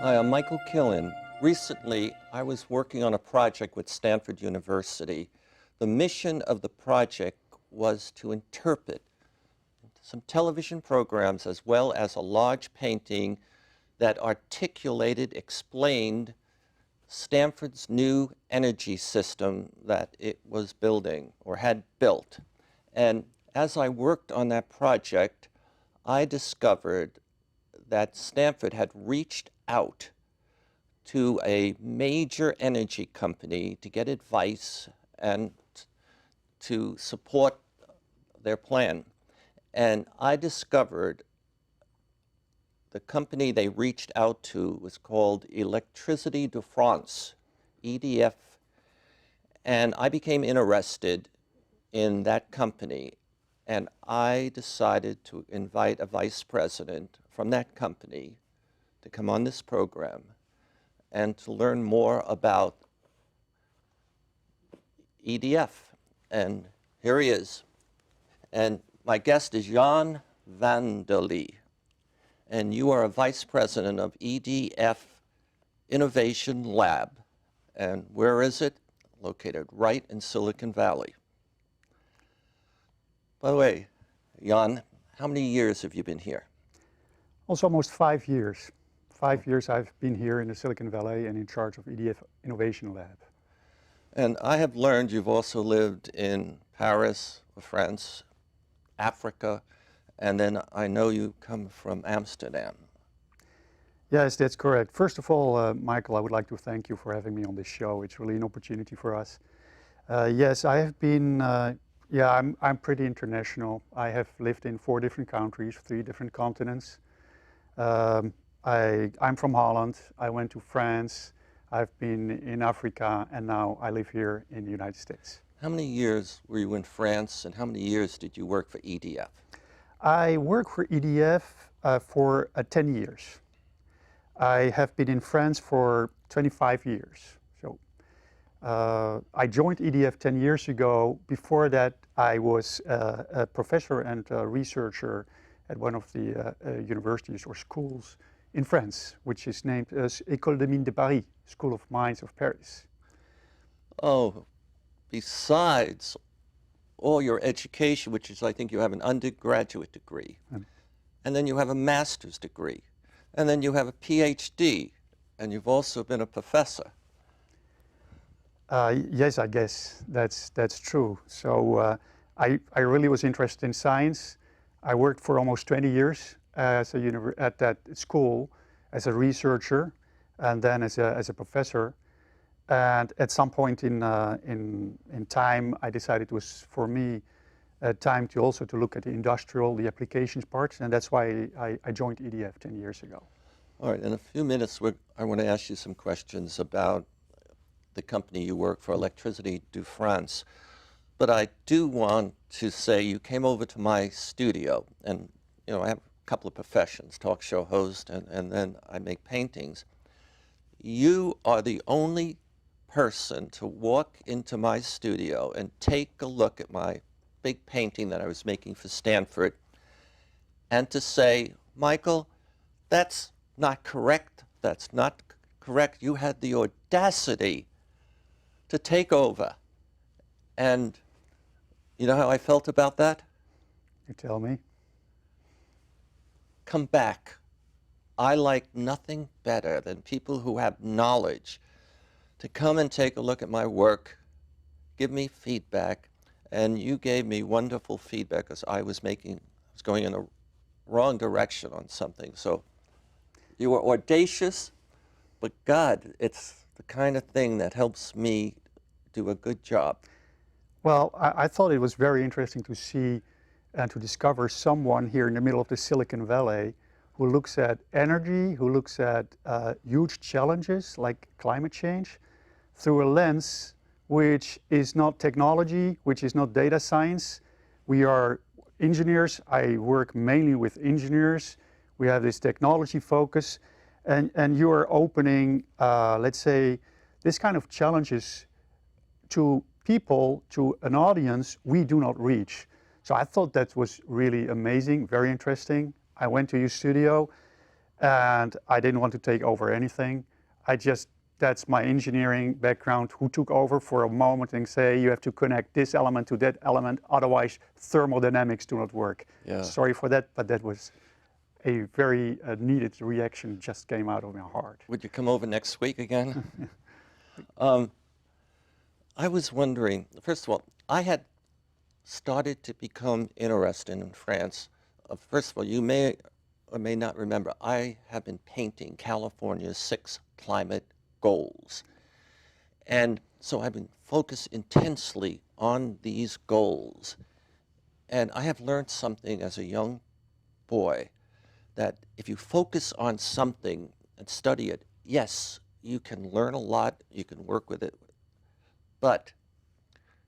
Hi, I'm Micheal Killen. Recently, I was working on a project with Stanford University. The mission of the project was to interpret some television programs as well as a large painting that articulated, explained Stanford's new energy system that it was building or had built. And as I worked on that project, I discovered that Stanford had reached out to a major energy company to get advice and to support their plan. And I discovered the company they reached out to was called Electricité de France, EDF. And I became interested in that company. And I decided to invite a vice president from that company to come on this program and to learn more about EDF. And here he is. And my guest is Jan van der Lee. And you are a vice president of EDF Innovation Lab. And where is it? Located right in Silicon Valley. By the way, Jan, how many years have you been here? Also almost 5 years. 5 years I've been here in the Silicon Valley and in charge of EDF Innovation Lab. And I have learned you've also lived in Paris, France, Africa, and then I know you come from Amsterdam. Yes, that's correct. First of all, Micheal, I would like to thank you for having me on this show. It's really an opportunity for us. Yes, I have been, I'm pretty international. I have lived in 4 different countries, 3 different continents. I'm from Holland. I went to France. I've been in Africa, and now I live here in the United States. How many years were you in France, and how many years did you work for EDF? I worked for EDF for 10 years. I have been in France for 25 years. So I joined EDF 10 years ago. Before that, I was a professor and a researcher at one of the universities or schools in France, which is named as École des Mines de Paris, School of Mines of Paris. Oh, besides all your education, which is, I think you have an undergraduate degree, and then you have a master's degree, and then you have a PhD, and you've also been a professor. Yes, I guess that's true. So I really was interested in science. I worked for almost 20 years at that school as a researcher, and then as a professor. And at some point in time, I decided it was for me time to also to look at the applications parts, and that's why I joined EDF 10 years ago. All right, in a few minutes, I want to ask you some questions about the company you work for, Electricité de France. But I do want to say you came over to my studio, and I have a couple of professions, talk show host, and then I make paintings. You are the only person to walk into my studio and take a look at my big painting that I was making for Stanford and to say, Micheal, that's not correct, that's not correct. You had the audacity to take over. And you know how I felt about that? You tell me. Come back. I like nothing better than people who have knowledge to come and take a look at my work, give me feedback, and you gave me wonderful feedback because I was going in a wrong direction on something. So you were audacious, but God, it's the kind of thing that helps me do a good job. Well, I thought it was very interesting to see and to discover someone here in the middle of the Silicon Valley who looks at energy, who looks at huge challenges like climate change through a lens which is not technology, which is not data science. We are engineers. I work mainly with engineers. We have this technology focus, and you are opening, let's say, this kind of challenges to people, to an audience we do not reach. So I thought that was really amazing, very interesting. I went to your studio and I didn't want to take over anything. That's my engineering background, who took over for a moment and say, you have to connect this element to that element, otherwise thermodynamics do not work. Yeah. Sorry for that, but that was a very needed reaction, just came out of my heart. Would you come over next week again? I was wondering, first of all, I had started to become interested in France. First of all, you may or may not remember, I have been painting California's 6 climate goals. And so I've been focused intensely on these goals. And I have learned something as a young boy, that if you focus on something and study it, yes, you can learn a lot, you can work with it, but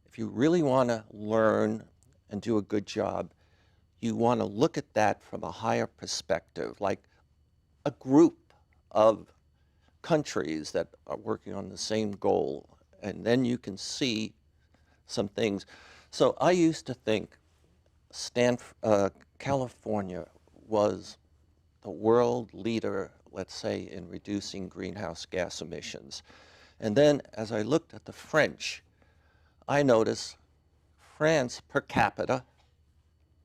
if you really want to learn and do a good job, you want to look at that from a higher perspective, like a group of countries that are working on the same goal, and then you can see some things. So I used to think California was the world leader, let's say, in reducing greenhouse gas emissions. And then as I looked at the French, I noticed France per capita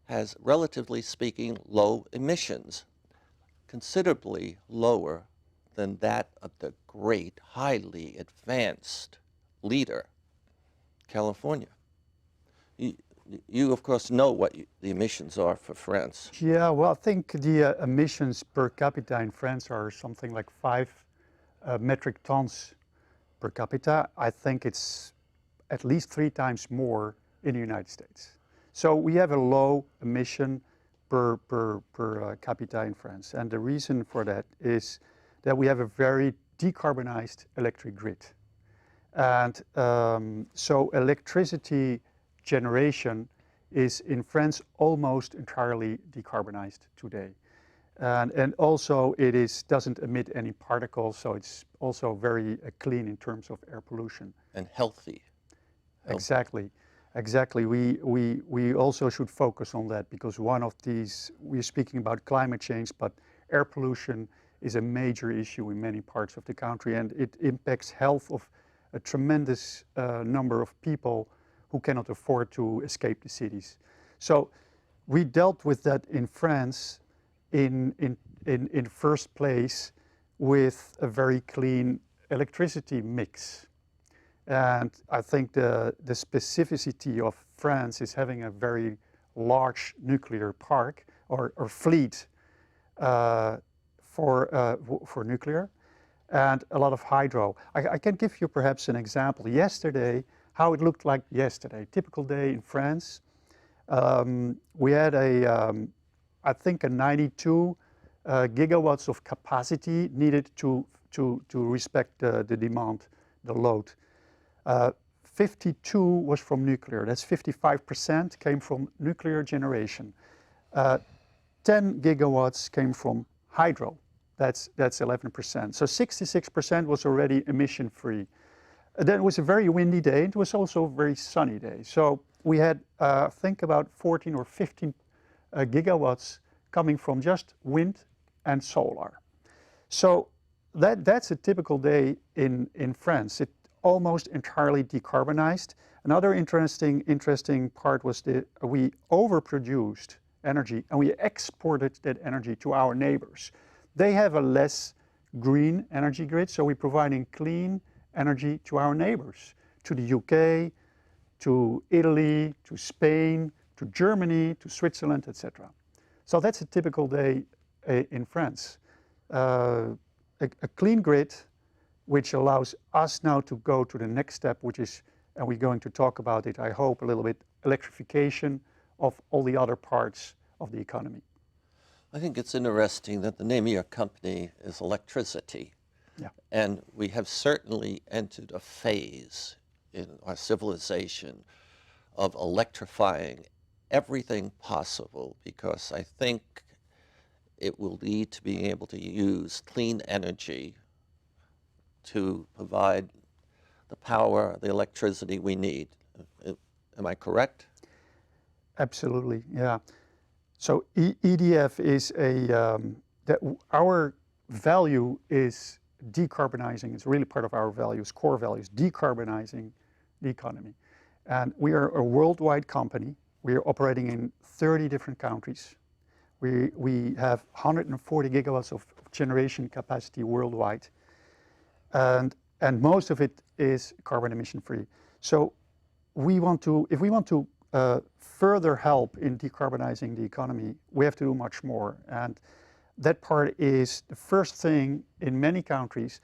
has, relatively speaking, low emissions, considerably lower than that of the great, highly advanced leader, California. You of course, know what the emissions are for France. Yeah, well, I think the emissions per capita in France are something like 5 metric tons per capita. I think it's at least 3 times more in the United States. So we have a low emission per capita in France. And the reason for that is that we have a very decarbonized electric grid. And so electricity generation is in France almost entirely decarbonized today. And also it doesn't emit any particles, so it's also very clean in terms of air pollution. And healthy. Exactly. Exactly. We also should focus on that, because one of these, we're speaking about climate change, but air pollution is a major issue in many parts of the country, and it impacts health of a tremendous number of people who cannot afford to escape the cities. So we dealt with that in France in first place with a very clean electricity mix. And I think the specificity of France is having a very large nuclear park or fleet for nuclear, and a lot of hydro. I can give you perhaps an example. Yesterday, how it looked like yesterday, typical day in France. We had I think a 92 gigawatts of capacity needed to respect the demand, the load. 52 was from nuclear. That's 55% came from nuclear generation. 10 gigawatts came from hydro. That's 11%. So 66% was already emission free. Then it was a very windy day. It was also a very sunny day. So we had, I think, about 14 or 15 gigawatts coming from just wind and solar. So that's a typical day in France. It almost entirely decarbonized. Another interesting part was we overproduced energy and we exported that energy to our neighbors. They have a less green energy grid, so we're providing clean energy to our neighbors, to the UK, to Italy, to Spain, to Germany, to Switzerland, etc. So that's a typical day in France. A clean grid, which allows us now to go to the next step, which is, and we're going to talk about it, I hope, a little bit, electrification of all the other parts of the economy. I think it's interesting that the name of your company is Electricity. Yeah. And we have certainly entered a phase in our civilization of electrifying everything possible, because I think it will lead to being able to use clean energy to provide the power, the electricity we need. Am I correct? Absolutely, yeah. So EDF is our value is decarbonizing. It's really part of our values, core values, decarbonizing the economy. And we are a worldwide company. We are operating in 30 different countries. We have 140 gigawatts of generation capacity worldwide. And most of it is carbon emission free. So if we want to further help in decarbonizing the economy, we have to do much more. And that part is the first thing in many countries,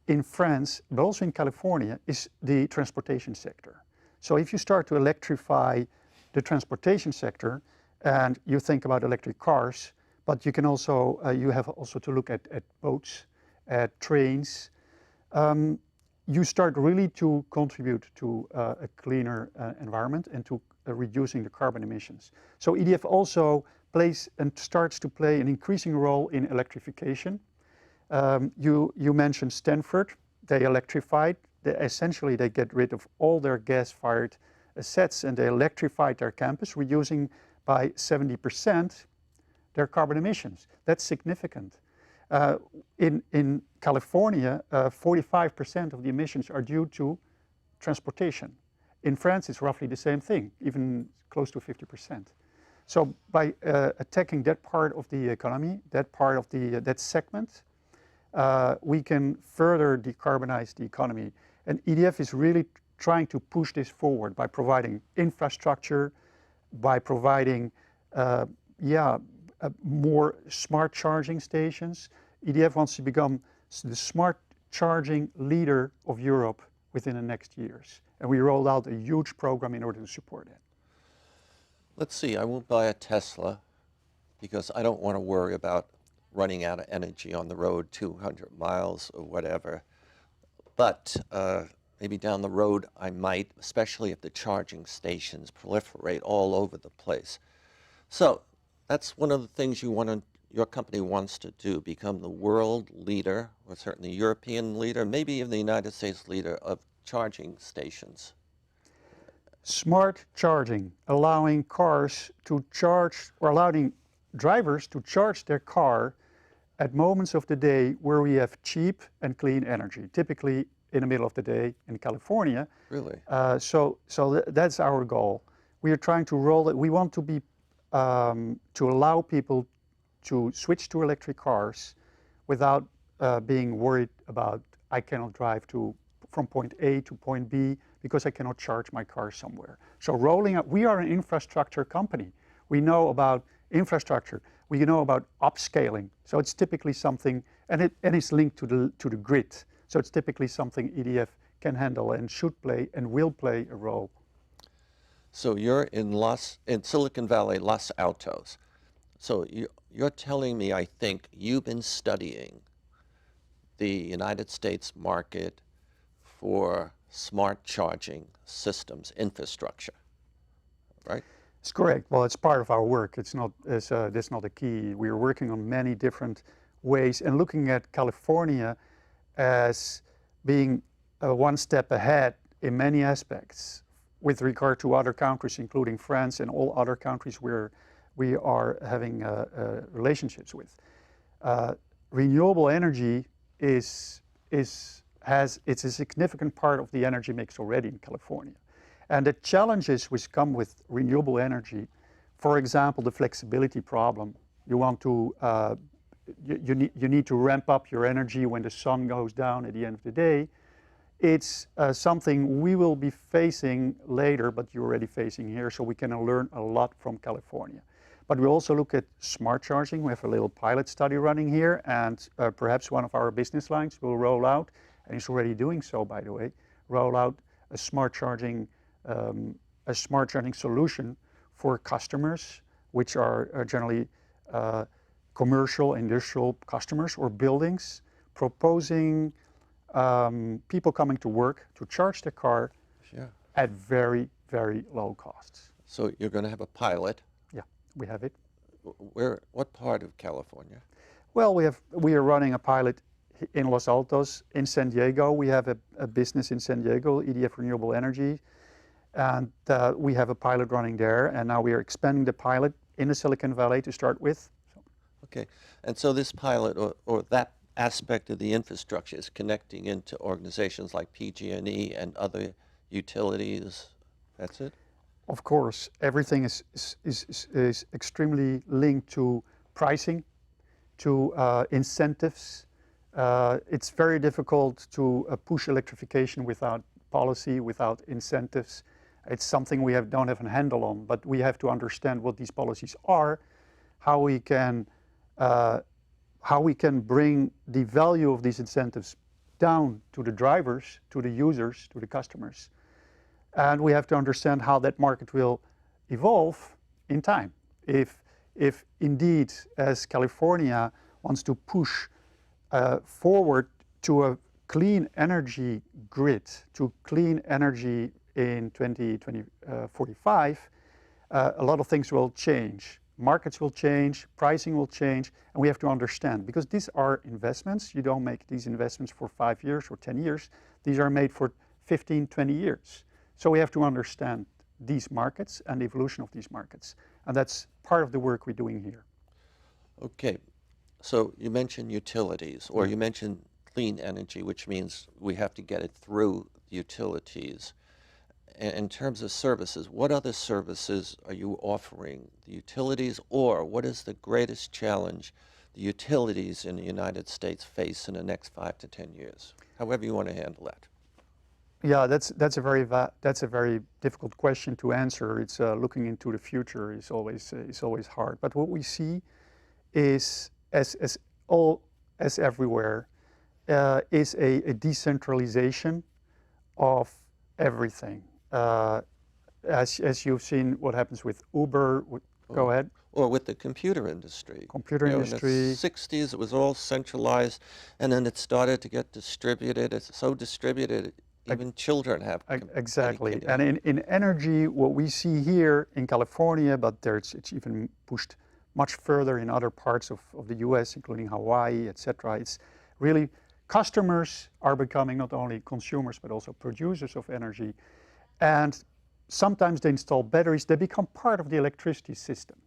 in France, but also in California, is the transportation sector. So if you start to electrify the transportation sector, and you think about electric cars, but you can also, you have also to look at boats, at trains, you start really to contribute to a cleaner environment and to reducing the carbon emissions. So EDF also plays and starts to play an increasing role in electrification. You mentioned Stanford. They electrified. Essentially, they get rid of all their gas-fired assets and they electrified their campus, reducing by 70% their carbon emissions. That's significant. In California, 45% of the emissions are due to transportation. In France, it's roughly the same thing, even close to 50%. So by attacking that part of the economy, that part of that segment, we can further decarbonize the economy. And EDF is really trying to push this forward by providing infrastructure, by providing more smart charging stations. EDF wants to become the smart charging leader of Europe within the next years. And we rolled out a huge program in order to support it. Let's see, I won't buy a Tesla because I don't want to worry about running out of energy on the road 200 miles or whatever. But maybe down the road I might, especially if the charging stations proliferate all over the place. So that's one of the things your company wants to do, become the world leader, or certainly European leader, maybe even the United States leader of charging stations. Smart charging, allowing cars to charge, or allowing drivers to charge their car at moments of the day where we have cheap and clean energy, typically in the middle of the day in California. Really? So that's our goal. We are trying to roll it. We want to be to allow people to switch to electric cars without being worried about I cannot drive from point A to point B because I cannot charge my car somewhere. So rolling out, we are an infrastructure company. We know about infrastructure. We know about upscaling. So it's typically something, and it's linked to the grid. So it's typically something EDF can handle and should play and will play a role. So you're in Silicon Valley, Los Altos. So you're telling me, I think, you've been studying the United States market for smart charging systems infrastructure, right? It's correct. Well, it's part of our work. That's not a key. We are working on many different ways and looking at California as being one step ahead in many aspects with regard to other countries, including France and all other countries where we are having relationships with. Renewable energy it's a significant part of the energy mix already in California. And the challenges which come with renewable energy, for example, the flexibility problem. You want to, you need to ramp up your energy when the sun goes down at the end of the day. It's something we will be facing later, but you're already facing here, so we can learn a lot from California. But we also look at smart charging. We have a little pilot study running here, and perhaps one of our business lines will roll out, and it's already doing so, by the way, roll out a smart charging solution for customers, which are generally commercial, industrial customers or buildings, proposing people coming to work to charge their car Sure. at very, very low costs. So you're going to have a pilot. Yeah, we have it. What part of California? Well, we are running a pilot in Los Altos, in San Diego. We have a business in San Diego, EDF Renewable Energy, and we have a pilot running there. And now we are expanding the pilot in the Silicon Valley to start with. Okay, and so this pilot or that aspect of the infrastructure is connecting into organizations like PG&E and other utilities. That's it? Of course, everything is extremely linked to pricing, to incentives. It's very difficult to push electrification without policy, without incentives. It's something we don't have a handle on, but we have to understand what these policies are, how we can bring the value of these incentives down to the drivers, to the users, to the customers. And we have to understand how that market will evolve in time. If indeed, as California wants to push forward to a clean energy grid, to clean energy in 2045, a lot of things will change. Markets will change, pricing will change, and we have to understand, because these are investments. You don't make these investments for 5 years or 10 years. These are made for 15, 20 years. So we have to understand these markets and the evolution of these markets. And that's part of the work we're doing here. Okay, so you mentioned utilities, or you mentioned clean energy, which means we have to get it through utilities. In terms of services, what other services are you offering the utilities, or what is the greatest challenge the utilities in the United States face in the next 5 to 10 years? However you want to handle that. Yeah, that's a very difficult question to answer. It's looking into the future is always hard. But what we see is, as everywhere, is a decentralization of everything. As you've seen, what happens with Uber. Go ahead. Or with the computer industry. Computer industry. In the 60s, it was all centralized, and then it started to get distributed. It's so distributed, even children have. Exactly. And in energy, what we see here in California, but it's even pushed much further in other parts of the US, including Hawaii, etc. It's really customers are becoming not only consumers, but also producers of energy. And sometimes they install batteries, they become part of the electricity system.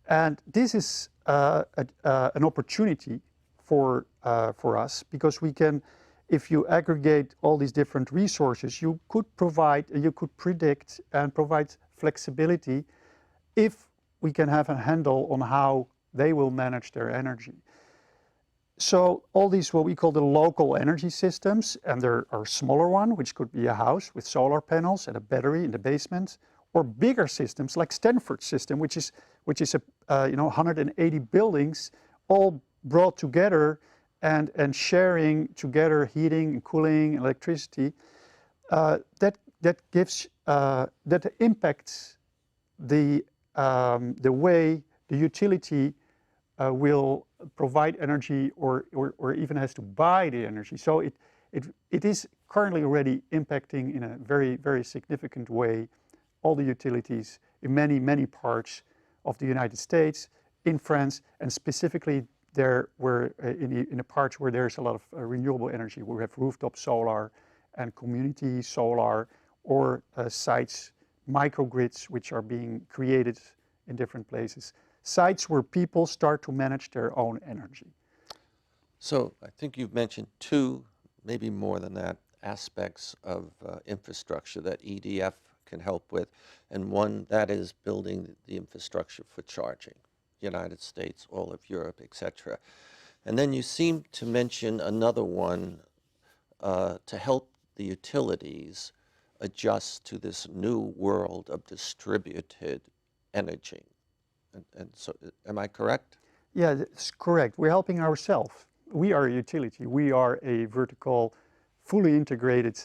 And this is an opportunity for us, because we can, if you aggregate all these different resources, you could predict and provide flexibility if we can have a handle on how they will manage their energy. So all these, what we call the local energy systems, and there are smaller one, which could be a house with solar panels and a battery in the basement, or bigger systems like Stanford's system, which is 180 buildings all brought together and sharing together heating and cooling, electricity. That impacts the way the utility will provide energy or even has to buy the energy. So it is currently already impacting in a very, very significant way all the utilities in many parts of the United States, in France, and specifically there where in the parts where there's a lot of renewable energy. We have rooftop solar and community solar, or sites, microgrids, which are being created in different places. Sites where people start to manage their own energy. So I think you've mentioned 2, maybe more than that, aspects of infrastructure that EDF can help with, and one that is building the infrastructure for charging, United States, all of Europe, etc. And then you seem to mention another one to help the utilities adjust to this new world of distributed energy. And so, am I correct? Yeah, that's correct. We're helping ourselves. We are a utility. We are a vertical, fully integrated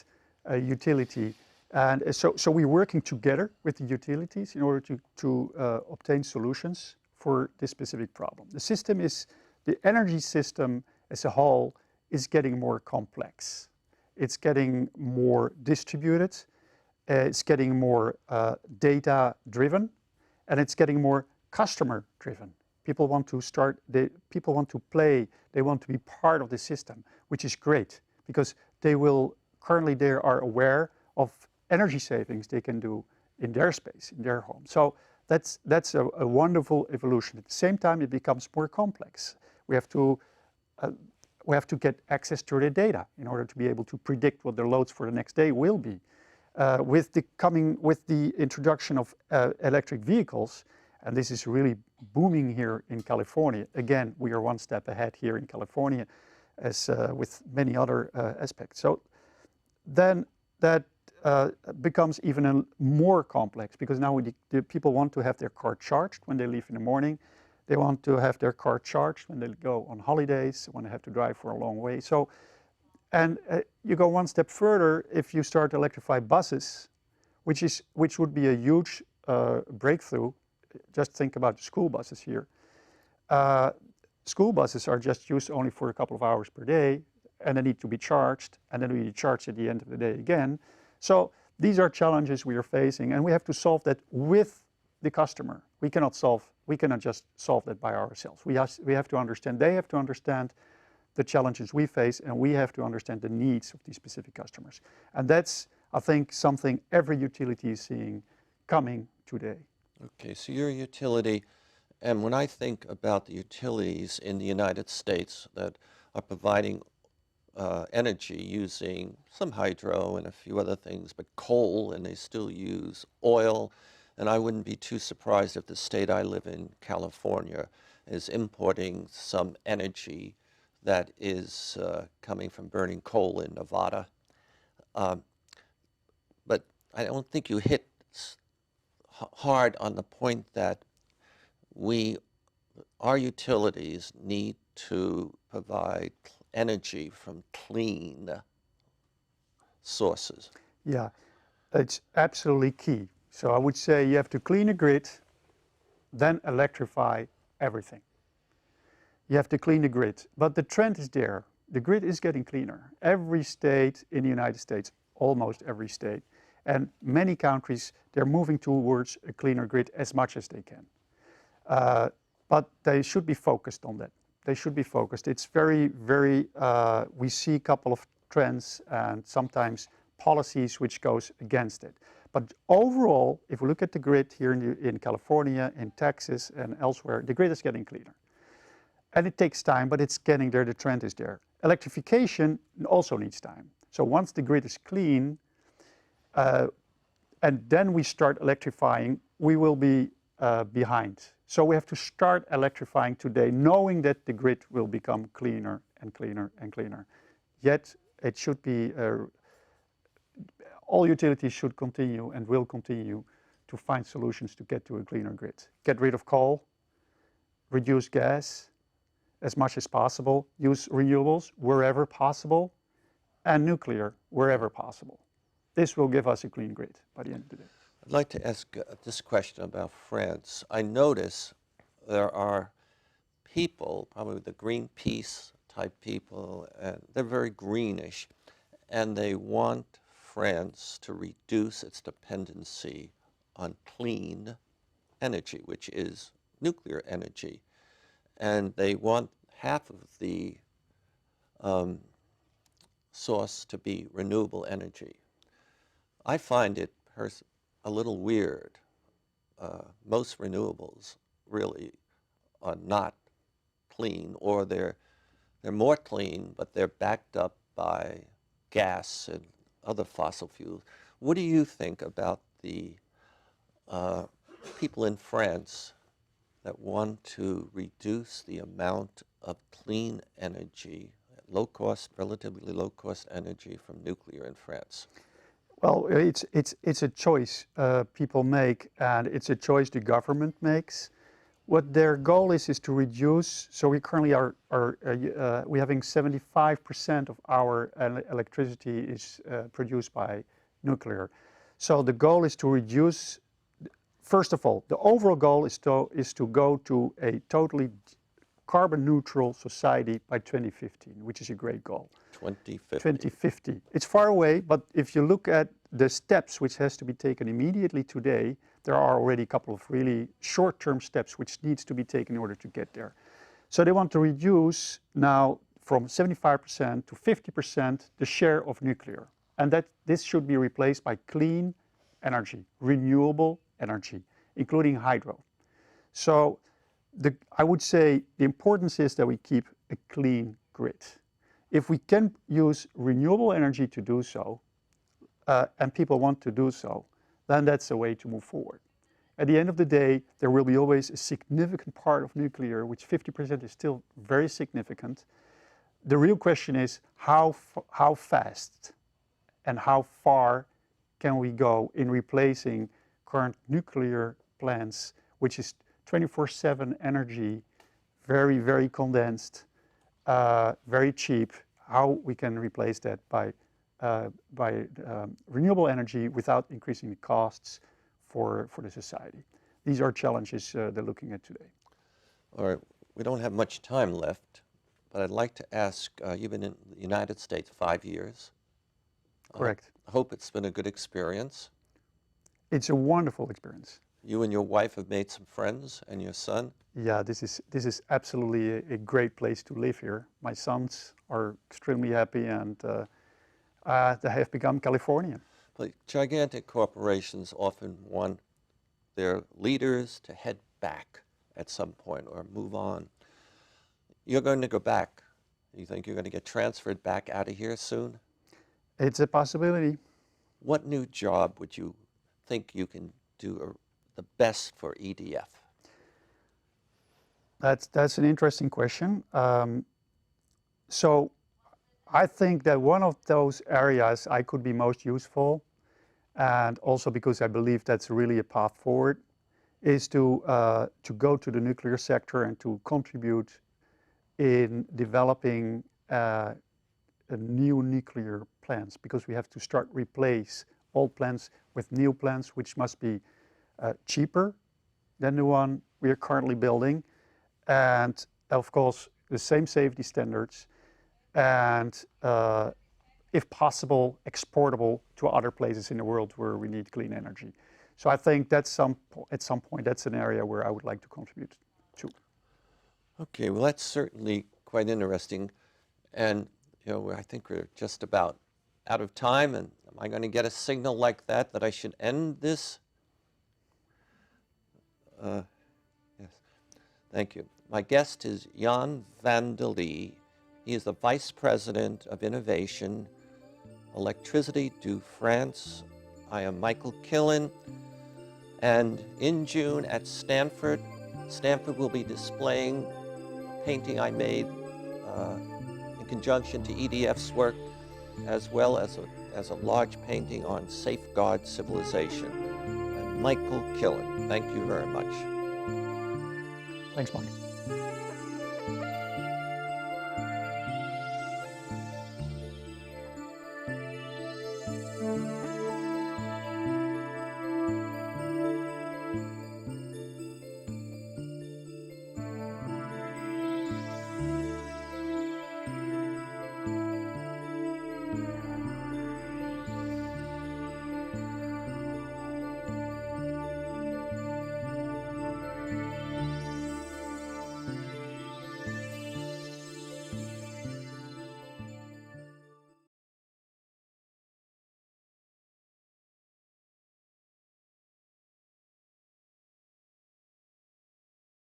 utility. And so we're working together with the utilities in order to obtain solutions for this specific problem. The energy system as a whole is getting more complex. It's getting more distributed, it's getting more data-driven, and it's getting more customer-driven. People want to play, they want to be part of the system, which is great because they are aware of energy savings they can do in their space, in their home. So that's a wonderful evolution. At the same time, it becomes more complex. We have to get access to the data in order to be able to predict what their loads for the next day will be. With the introduction of electric vehicles, and this is really booming here in California. Again, we are one step ahead here in California, as with many other aspects. So then that becomes even more complex because now the people want to have their car charged when they leave in the morning. They want to have their car charged when they go on holidays, when they have to drive for a long way. So, and you go one step further if you start to electrify buses, which would be a huge breakthrough. Just think about the school buses here. School buses are just used only for a couple of hours per day, and they need to be charged, and then we need to charge at the end of the day again. So these are challenges we are facing, and we have to solve that with the customer. We cannot just solve that by ourselves. We have to understand, they have to understand the challenges we face, and we have to understand the needs of these specific customers. And that's, I think, something every utility is seeing coming today. Okay, so you're a utility, and when I think about the utilities in the United States that are providing energy using some hydro and a few other things, but coal, and they still use oil, and I wouldn't be too surprised if the state I live in, California, is importing some energy that is coming from burning coal in Nevada. But I don't think you hit hard on the point that our utilities need to provide energy from clean sources. Yeah, it's absolutely key. So I would say you have to clean the grid, then electrify everything. You have to clean the grid, but the trend is there. The grid is getting cleaner. Every state in the United States, almost every state, and many countries, they're moving towards a cleaner grid as much as they can. But they should be focused on that. They should be focused. It's very, we see a couple of trends and sometimes policies which goes against it. But overall, if we look at the grid here in California, in Texas, and elsewhere, the grid is getting cleaner. And it takes time, but it's getting there, the trend is there. Electrification also needs time. So once the grid is clean, and then we start electrifying, we will be behind. So we have to start electrifying today, knowing that the grid will become cleaner and cleaner and cleaner. Yet it should be, all utilities should continue and will continue to find solutions to get to a cleaner grid. Get rid of coal, reduce gas as much as possible, use renewables wherever possible, and nuclear wherever possible. This will give us a clean grid by the end of the day. I'd like to ask this question about France. I notice there are people, probably the Greenpeace type people, and they're very greenish, and they want France to reduce its dependency on clean energy, which is nuclear energy. And they want half of the source to be renewable energy. I find it a little weird. Most renewables really are not clean, or they're more clean, but they're backed up by gas and other fossil fuels. What do you think about the people in France that want to reduce the amount of clean energy, low-cost, relatively low-cost energy from nuclear in France? Well, it's a choice people make, and it's a choice the government makes. What their goal is to reduce. So we currently we're having 75% of our electricity is produced by nuclear. So the goal is to reduce first of all, the overall goal is to go to a totally carbon neutral society by 2015, which is a great goal. 2050. 2050. It's far away, but if you look at the steps which has to be taken immediately today, there are already a couple of really short-term steps which needs to be taken in order to get there. So they want to reduce now from 75% to 50% the share of nuclear. And that this should be replaced by clean energy, renewable energy, including hydro. So I would say the importance is that we keep a clean grid. If we can use renewable energy to do so, and people want to do so, then that's the way to move forward. At the end of the day, there will be always a significant part of nuclear, which 50% is still very significant. The real question is how fast and how far can we go in replacing current nuclear plants, which is 24/7 energy, very, very condensed, very cheap, how we can replace that by renewable energy without increasing the costs for the society. These are challenges they're looking at today. All right, we don't have much time left, but I'd like to ask, you've been in the United States 5 years. Correct. I hope it's been a good experience. It's a wonderful experience. You and your wife have made some friends, and your son? Yeah, this is absolutely a great place to live here. My sons are extremely happy, and they have become Californian. But gigantic corporations often want their leaders to head back at some point or move on. You're going to go back. You think you're going to get transferred back out of here soon? It's a possibility. What new job would you think you can do the best for EDF? That's an interesting question. So I think that one of those areas I could be most useful, and also because I believe that's really a path forward, is to go to the nuclear sector and to contribute in developing new nuclear plants, because we have to start replace old plants with new plants, which must be cheaper than the one we are currently building, and of course the same safety standards, and if possible exportable to other places in the world where we need clean energy. So I think that's at some point that's an area where I would like to contribute to. Okay, well that's certainly quite interesting, and I think we're just about out of time, and am I going to get a signal like that I should end this? Yes, thank you. My guest is Jan van der Lee. He is the Vice President of Innovation, Electricity du France. I am Micheal Killen, and in June at Stanford will be displaying a painting I made in conjunction to EDF's work, as well as a large painting on safeguard civilization. I'm Micheal Killen. Thank you very much. Thanks, Mike.